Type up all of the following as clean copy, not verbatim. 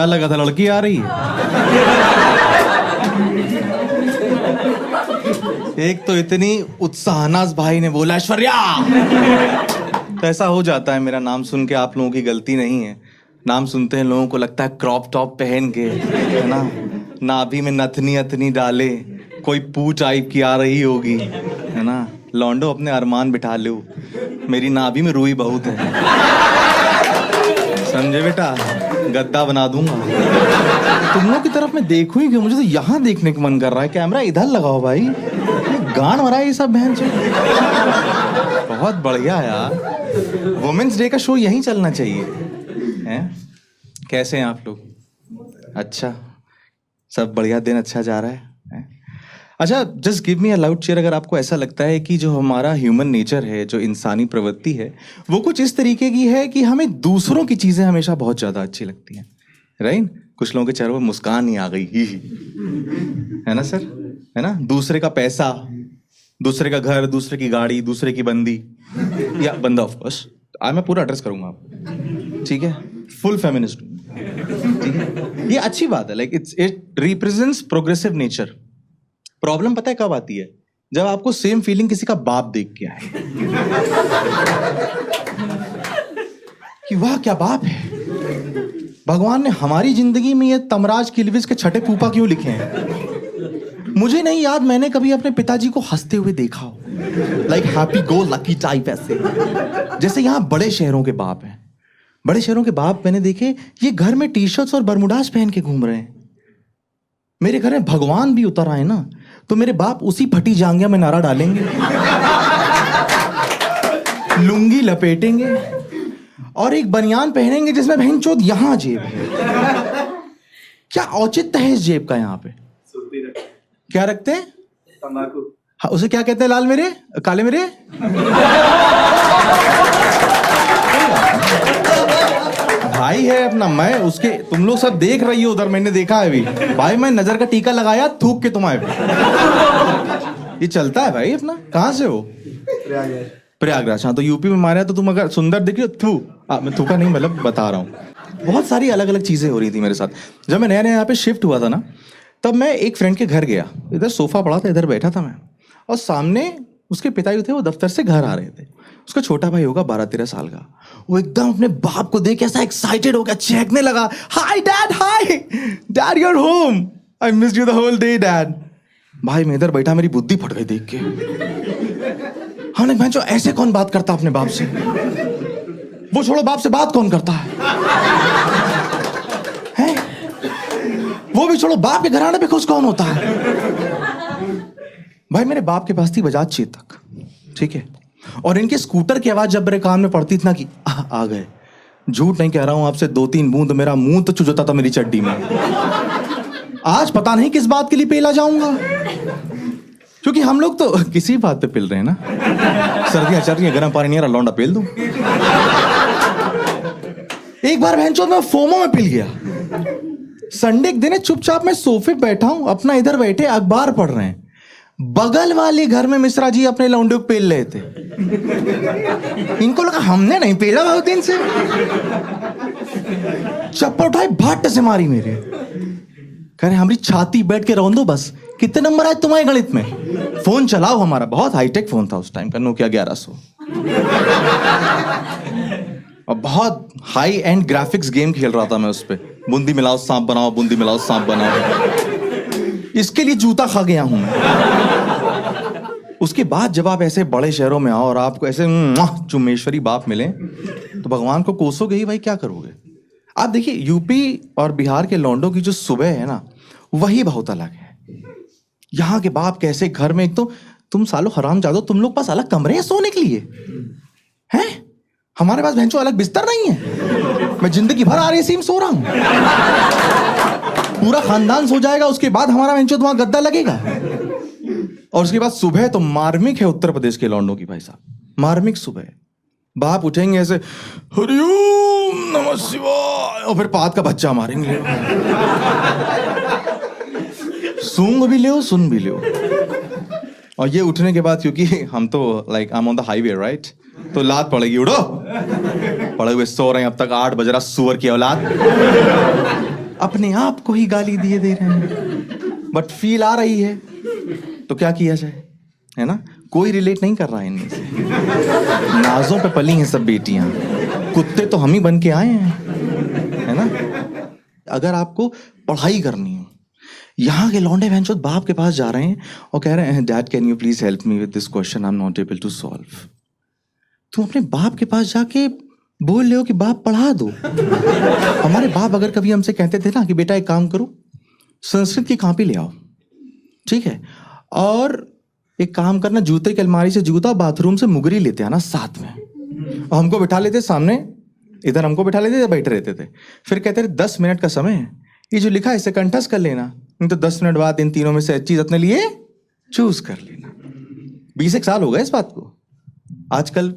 क्या लगा था लड़की आ रही है? एक तो इतनी उत्साहनास भाई ने बोला ऐश्वर्या, तो ऐसा हो जाता है। मेरा नाम सुन के आप लोगों की गलती नहीं है। नाम सुनते हैं लोगों को लगता है क्रॉप टॉप पहन के, है ना, नाभि में नथनी अथनी डाले, कोई पूछ टाइप की आ रही होगी, है ना। लौंडो अपने अरमान बिठा लो, मेरी नाभि में रूई बहुत है, समझे बेटा, गद्दा बना दूंगा। तुम लोग की तरफ मैं देखूं ही क्यों? मुझे तो यहाँ देखने का मन कर रहा है। कैमरा इधर लगाओ भाई, गान मरा है ये सब बहन से। बहुत बढ़िया यार, वुमेन्स डे का शो यहीं चलना चाहिए हैं? कैसे हैं आप लोग? अच्छा, सब बढ़िया, दिन अच्छा जा रहा है? अच्छा, just give me a loud chair अगर आपको ऐसा लगता है कि जो हमारा ह्यूमन नेचर है, जो इंसानी प्रवृत्ति है, वो कुछ इस तरीके की है कि हमें दूसरों की चीजें हमेशा बहुत ज्यादा अच्छी लगती हैं, राइट? कुछ लोगों के चेहरे पर मुस्कान ही आ गई, ही है ना सर, है ना? दूसरे का पैसा, दूसरे का घर, दूसरे की गाड़ी, दूसरे की बंदी या बंदा, ऑफ कोर्स मैं पूरा एड्रेस करूंगा आपको, ठीक है? फुल फेमिनिस्ट, ठीक है? ये अच्छी बात है, like it represents progressive nature. Problem पता है कब आती है? जब आपको सेम फीलिंग किसी का बाप देख के आए कि वाह क्या बाप है, भगवान ने हमारी जिंदगी में ये तमराज किलविज के छठे फूफा क्यों लिखे हैं? मुझे नहीं याद मैंने कभी अपने पिताजी को हंसते हुए देखा हो, like happy go lucky type, ऐसे जैसे यहाँ बड़े शहरों के बाप हैं। बड़े शहरों के बाप मैंने देखे, ये घर में टी शर्ट्स और बरमुडास पहन के घूम रहे हैं। मेरे घर में भगवान भी उतर आए ना, तो मेरे बाप उसी फटी जांघिया में नारा डालेंगे, लुंगी लपेटेंगे और एक बनियान पहनेंगे जिसमें बहन चोद यहां जेब है। क्या औचित्य है इस जेब का? यहाँ पे क्या रखते हैं? तंबाकू। हाँ, उसे क्या कहते हैं? लाल मेरे, काले मेरे। भाई है अपना, मैं उसके, तुम लोग सब देख रही हो उधर, मैंने देखा है अभी भाई, मैं नजर का टीका लगाया थूक के तुम्हारे पे। ये चलता है भाई अपना। कहाँ से हो? प्रयागराज। हाँ, तो यूपी में मारे तो तुम अगर सुंदर दिख रही हो, थू, मैं थूका नहीं, मतलब बता रहा हूँ। बहुत सारी अलग अलग चीजें हो रही थी मेरे साथ। जब मैं नया नया यहाँ पे शिफ्ट हुआ था ना, तब मैं एक फ्रेंड के घर गया, इधर सोफा पड़ा था, इधर बैठा था मैं, और सामने उसके पिताजी थे, वो दफ्तर से घर आ रहे थे। उसका छोटा भाई होगा 12-13 साल का। वो एकदम अपने बाप को देख ऐसा एक्साइटेड हो गया, चहकने लगा, hi dad, hi dad, you are home, I missed you the whole day dad. भाई मैं इधर बैठा, मेरी बुद्धि फट गई देख के। हमने कहा जो ऐसे कौन बात करता अपने बाप से? वो छोड़ो, बाप से बात कौन करता है? वो भी छोड़ो, बाप के घराने पे खुश कौन होता है? भाई मेरे बाप के पास थी बजाज चेतक, ठीक है, और इनके स्कूटर की आवाज जब मेरे कान में पड़ती थी ना कि आ गए, झूठ नहीं कह रहा हूं आपसे, 2-3 बूंद मेरा मुंह तो चुजता था मेरी चड्डी में। आज पता नहीं किस बात के लिए पेला जाऊंगा, क्योंकि हम लोग तो किसी बात पे पिल रहे हैं ना। सर्दियां चल रही है, गर्म पानी नहीं आ रहा, लौंडा पेल दूं। एक बार बहनचोद मैं फोमो में पिल गया। संडे के दिन चुपचाप मैं सोफे बैठा हूं, अपना इधर बैठे अखबार पढ़ रहे हैं, बगल वाले घर में मिश्रा जी अपने लौंडे को पेल रहे थे। इनको लगा हमने नहीं पेला बहुत दिन से। चप्पल उठाई, भट्ट से मारी मेरे। कह रहे हमारी छाती बैठ के रौंदो बस, कितने नंबर आए तुम्हारे गणित में? फोन चलाओ। हमारा बहुत हाईटेक फोन था उस टाइम का, नोकिया 1100, और बहुत हाई एंड ग्राफिक्स गेम खेल रहा था मैं उस पे। बूंदी मिलाओ सांप बनाओ, बूंदी मिलाओ सांप बनाओ, इसके लिए जूता खा गया हूं मैं। उसके बाद जब आप ऐसे बड़े शहरों में आओ और आपको ऐसे चुम्मेश्वरी बाप मिले, तो भगवान को कोसोगे ही भाई, क्या करोगे? आप देखिए यूपी और बिहार के लौंडों की जो सुबह है ना, वही बहुत अलग है। यहाँ के बाप कैसे घर में, एक तो तुम सालो हराम जादो, तुम लोग पास अलग कमरे हैं सोने के लिए हैं? हमारे पास भैंचो अलग बिस्तर नहीं है। मैं जिंदगी भर RAC में सो रहा हूं, पूरा खानदान सो जाएगा, उसके बाद हमारा भैंचो वहां गद्दा लगेगा, और उसके बाद सुबह तो मार्मिक है उत्तर प्रदेश के लौंडों की भाई साहब, मार्मिक सुबह। बाप उठेंगे ऐसे हरिओम नमः शिवाय, और फिर पाद का बच्चा मारेंगे। सूंघ भी लो, सुन भी लो। और ये उठने के बाद, क्योंकि हम तो like I am on the highway right, तो लात पड़ेगी, उड़ो, पड़े हुए सो रहे हैं अब तक, 8 बज रहा, सुअर की औलाद। अपने आप को ही गाली दिए दे रहे हैं, बट फील आ रही है, तो क्या किया जाए, है ना? कोई रिलेट नहीं कर रहा है इनमें से। नाजों पे पली हैं सब बेटियां, कुत्ते तो हम ही बन के आए हैं, है ना? अगर आपको पढ़ाई करनी हो, यहाँ के लौंडे भैंचोद बाप के पास जा रहे हैं और कह रहे हैं dad can you please help me with this question, I am not able to solve. तुम अपने बाप के पास जाके बोल रहे हो कि बाप पढ़ा दो। हमारे बाप अगर कभी हमसे कहते थे ना कि बेटा एक काम करो, संस्कृत की कॉपी ले आओ, ठीक है, और एक काम करना, जूते की अलमारी से जूता, बाथरूम से मुगरी लेते आना साथ में, और हमको बिठा लेते सामने, इधर हमको बिठा लेते, बैठे रहते थे। फिर कहते थे 10 मिनट का समय है, ये जो लिखा है इसे कंठस्थ कर लेना, नहीं तो 10 मिनट बाद इन तीनों में से चीज अपने लिए चूज कर लेना। 20 साल हो गए इस बात को। आजकल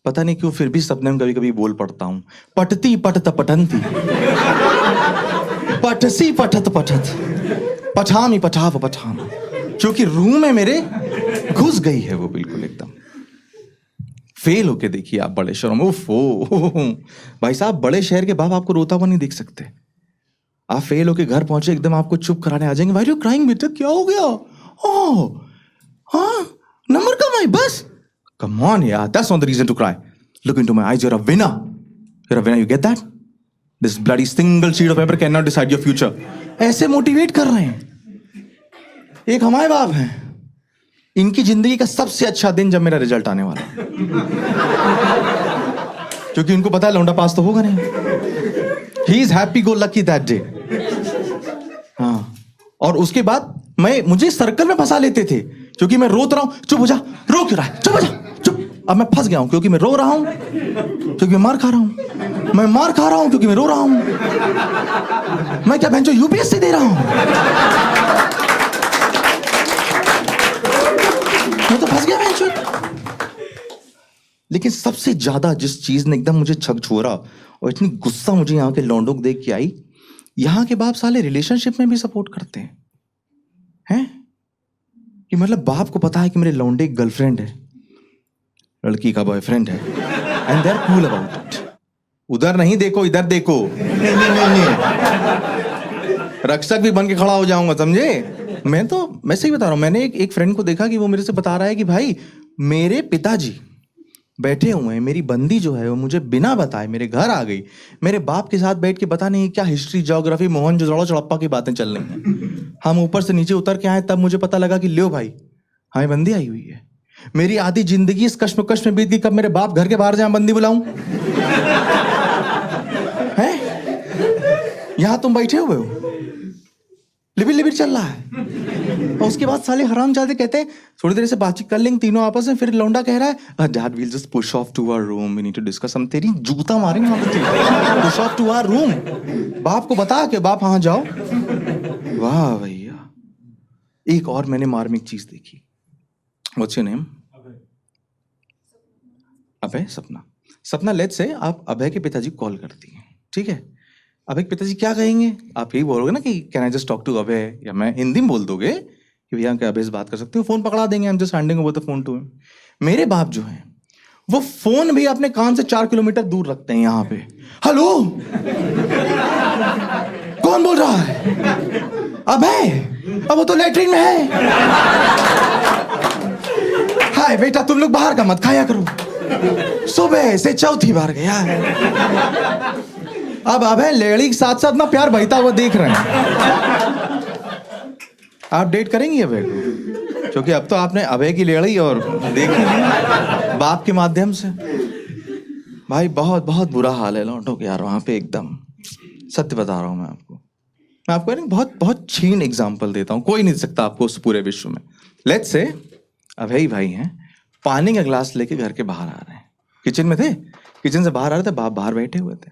पता नहीं क्यों फिर भी सपने में कभी कभी बोल पड़ता हूं, पटती पटत पठंती, पटसी पठत पठत, पठामी पठाव पठाम, क्योंकि रूह में मेरे घुस गई है वो बिल्कुल एकदम। फेल होके देखिए आप बड़े शहरों में, उफ भाई साहब, बड़े शहर के बाप आपको रोता हुआ नहीं देख सकते। आप फेल होके घर पहुंचे, एकदम आपको चुप कराने आ जाएंगे, भाई क्राइंग बेटा, क्या हो गया? ओह हाँ, नंबर कम आई बस। Come on, yeah, that's not the reason to cry. Look into my eyes, you're a winner. You're a winner, you get that? This bloody single sheet of paper cannot decide your future. ऐसे motivate कर रहे हैं। एक हमारे बाप हैं, इनकी जिंदगी का सबसे अच्छा दिन जब मेरा रिजल्ट आने वाला, क्योंकि इनको पता है लौंडा पास तो होगा नहीं। He is happy go lucky that day. हाँ, और उसके बाद मुझे सर्कल में फंसा लेते थे, क्योंकि मैं रोत रहा हूं, चुप हो जा, रो क्यों रहा है, चुप हो जा, चुप। अब मैं फंस गया हूं, क्योंकि मैं रो रहा हूं, क्योंकि मैं मार खा रहा हूं, मैं मार खा रहा हूं क्योंकि मैं रो रहा हूं। मैं क्या बहनचोद यूपीएससी दे रहा हूं? मैं तो फंस गया बहनचोद। लेकिन सबसे ज्यादा जिस चीज ने एकदम मुझे झकझोरा और इतनी गुस्सा मुझे यहाँ के लौंडों को देख के आई, यहाँ के बाप साले रिलेशनशिप में भी सपोर्ट करते हैं कि मतलब बाप को पता है कि मेरे लौंडे एक गर्लफ्रेंड है, लड़की का बॉयफ्रेंड है, and they are cool about it. उधर नहीं देखो, इधर देखो। नहीं। रक्षक भी बन के खड़ा हो जाऊंगा, समझे? मैं सही बता रहा हूं। मैंने एक फ्रेंड को देखा कि वो मेरे से बता रहा है कि भाई मेरे पिताजी बैठे हुए हैं, मेरी बंदी जो है वो मुझे बिना बताए मेरे घर आ गई, मेरे बाप के साथ बैठ के पता नहीं क्या हिस्ट्री, ज्योग्राफी, मोहनजोदड़ो चड़प्पा की बातें चल रही हैं। हम ऊपर से नीचे उतर के आए, तब मुझे पता लगा कि लियो भाई हमें बंदी आई हुई है। मेरी आधी जिंदगी इस कश्मकश में बीत गई, कब मेरे बाप घर के बाहर जाए बंदी बुलाऊं? हैं? यहां तुम बैठे हुए हो, लिबिर लिबिर चल रहा है, और उसके बाद साले हरामजादे कहते हैं थोड़ी देर से बातचीत कर लेंगे तीनों आपस में, फिर लौंडा कह रहा है dad will just push off to our room, we need to discuss. हम तेरी जूता मारेंगे वहां पे, push off to our room. बाप को बता के बाप हाँ जाओ। वाह भैया। एक और मैंने मार्मिक चीज देखी। What's your name? अभय। सपना लेट्स से आप अभय के पिताजी कॉल करती हैं, ठीक है? अभय के पिताजी क्या कहेंगे? आप यही बोलोगे ना कि can I just talk to Abhay, या मैं हिंदी में बोल दोगे कि भैया क्या अभय से बात कर सकते हो? फोन पकड़ा देंगे, I am just handing over the phone to him. मेरे बाप जो हैं वो फोन भी अपने कान से 4 किलोमीटर दूर रखते हैं। यहाँ पे हेलो, कौन बोल रहा है? अभय, अब वो तो लेटरिन में है। हाय बेटा, तुम लोग बाहर का मत खाया करो, सुबह से चौथी बार गया है। अब अभय लेडी के साथ साथ ना प्यार बहता हुआ देख रहे हैं। आप डेट करेंगी अभय को? क्योंकि अब तो आपने अभय की लेड़ी और देखी बाप के माध्यम से। भाई बहुत बहुत बुरा हाल है लौंडों के यार वहां पे, एकदम सत्य बता रहा हूं मैं आपको। मैं आपको एक बहुत बहुत छीन एग्जांपल देता हूं, कोई नहीं दे सकता आपको उस पूरे विश्व में। लेट्स से अभय भाई हैं, पानी का ग्लास लेके घर के बाहर आ रहे हैं, किचन में थे, किचन से बाहर आ रहे थे, बाप बाहर बैठे हुए थे।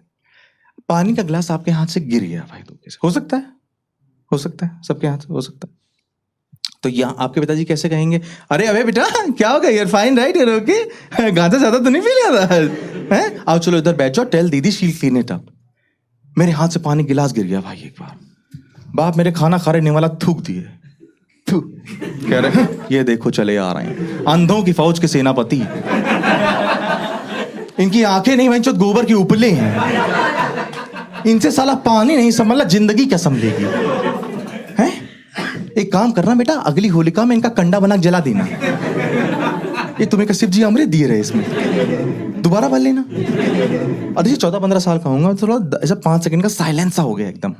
पानी का ग्लास आपके हाथ से गिर गया भाई, धोखे से। हो सकता है सबके हाथ से हो सकता है। तो यहाँ आपके पिताजी कैसे कहेंगे, अरे अबे बेटा क्या हो गया, you're fine right, you're okay, गांजा ज्यादा तो नहीं पी लिया था? आओ चलो इधर बैठ जाओ, टेल दीदी शील क्लीन इट अप। मेरे हाथ से पानी गिलास गिर गया भाई। एक बार बाप मेरे खाना खा रहे वाला थूक दिए, कह रहे हैं ये देखो चले आ रहे हैं अंधों की फौज के सेनापति, इनकी आंखें नहीं वहीं गोबर की उपले हैं। इनसे साला पानी नहीं संभला, जिंदगी क्या संभलेगी? हैं? एक काम करना बेटा, अगली होलिका में इनका कंडा बना के जला देना। ये तुम्हें का शिव जी अमृत दिए रहे, इसमें दोबारा भर लेना। अब 14-15 साल का होऊंगा, थोड़ा ऐसा 5 सेकंड का साइलेंस सा हो गया एकदम,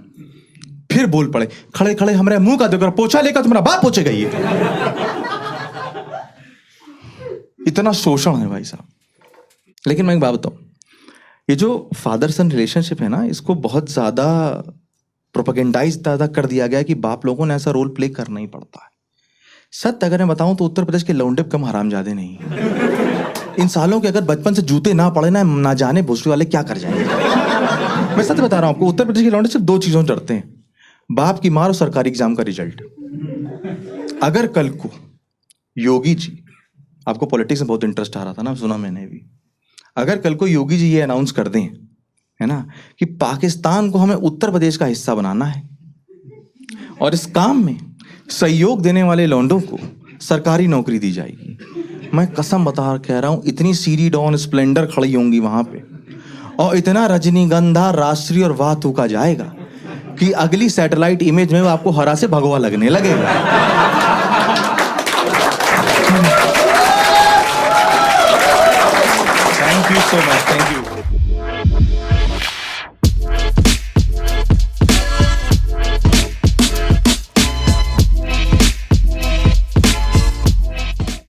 फिर बोल पड़े खड़े खड़े हमारे मुंह का देखकर पोछा लेकर तुम्हारा बाप पोछेगा। ये इतना शोषण है भाई साहब। लेकिन मैं एक बात बताऊं, ये जो फादर सन रिलेशनशिप है ना, इसको बहुत ज्यादा प्रोपेगेंडाइज ज्यादा कर दिया गया है कि बाप लोगों ने ऐसा रोल प्ले करना ही पड़ता है। सत्य अगर मैं बताऊं तो उत्तर प्रदेश के लौंडे कम हरामजादे नहीं। इन सालों के अगर बचपन से जूते ना पड़े ना जाने भोसड़ी वाले क्या कर जाएंगे। मैं सच बता रहा हूं आपको, उत्तर प्रदेश के लौंडे सिर्फ 2 चीजों से डरते हैं, बाप की मार और सरकारी एग्जाम का रिजल्ट। अगर कल को योगी जी, आपको पॉलिटिक्स में बहुत इंटरेस्ट आ रहा था ना, सुना मैंने भी, अगर कल को योगी जी ये अनाउंस कर दें, है ना, कि पाकिस्तान को हमें उत्तर प्रदेश का हिस्सा बनाना है और इस काम में सहयोग देने वाले लौंडों को सरकारी नौकरी दी जाएगी, मैं कसम बता कह रहा हूं, इतनी सीरी डॉन स्प्लेंडर खड़ी होंगी वहां पे और इतना रजनीगंधा राष्ट्रीय और वाह थूका जाएगा कि अगली सैटेलाइट इमेज में वो आपको हरा से भगवा लगने लगेगा। Thank you so much, thank you.